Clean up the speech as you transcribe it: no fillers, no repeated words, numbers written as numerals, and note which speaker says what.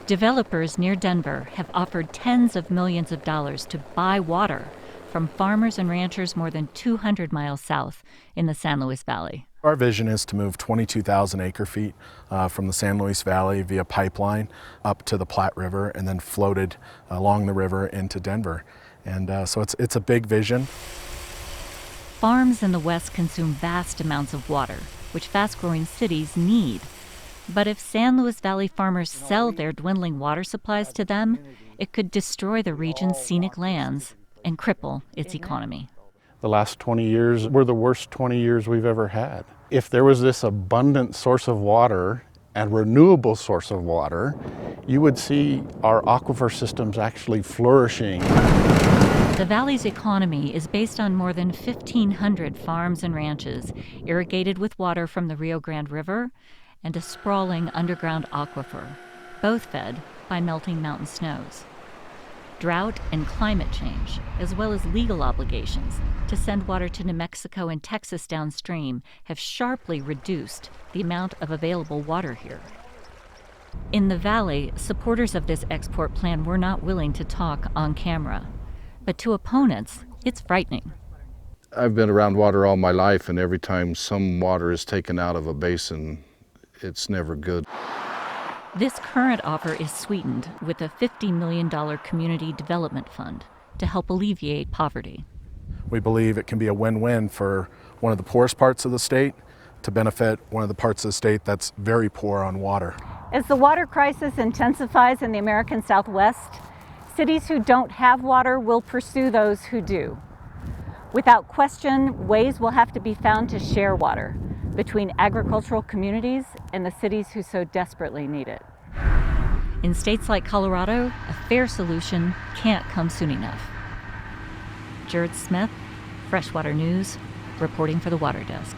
Speaker 1: Developers near Denver have offered tens of millions of dollars to buy water from farmers and ranchers more than 200 miles south in the San Luis Valley.
Speaker 2: Our vision is to move 22,000 acre-feet from the San Luis Valley via pipeline up to the Platte River and then floated along the river into Denver. And so it's a big vision.
Speaker 1: Farms in the West consume vast amounts of water, which fast-growing cities need. But if San Luis Valley farmers sell their dwindling water supplies to them, it could destroy the region's scenic lands and cripple its economy.
Speaker 3: The last 20 years were the worst 20 years we've ever had. If there was this abundant source of water and renewable source of water, you would see our aquifer systems actually flourishing.
Speaker 1: The valley's economy is based on more than 1,500 farms and ranches irrigated with water from the Rio Grande River and a sprawling underground aquifer, both fed by melting mountain snows. Drought and climate change, as well as legal obligations to send water to New Mexico and Texas downstream, have sharply reduced the amount of available water here. In the valley, supporters of this export plan were not willing to talk on camera. But to opponents, it's frightening.
Speaker 4: I've been around water all my life, and every time some water is taken out of a basin, it's never good.
Speaker 1: This current offer is sweetened with a $50 million community development fund to help alleviate poverty.
Speaker 2: We believe it can be a win-win for one of the poorest parts of the state to benefit one of the parts of the state that's very poor on water.
Speaker 5: As the water crisis intensifies in the American Southwest, cities who don't have water will pursue those who do. Without question, ways will have to be found to share water between agricultural communities and the cities who so desperately need it.
Speaker 1: In states like Colorado, a fair solution can't come soon enough. Jared Smith, Freshwater News, reporting for the Water Desk.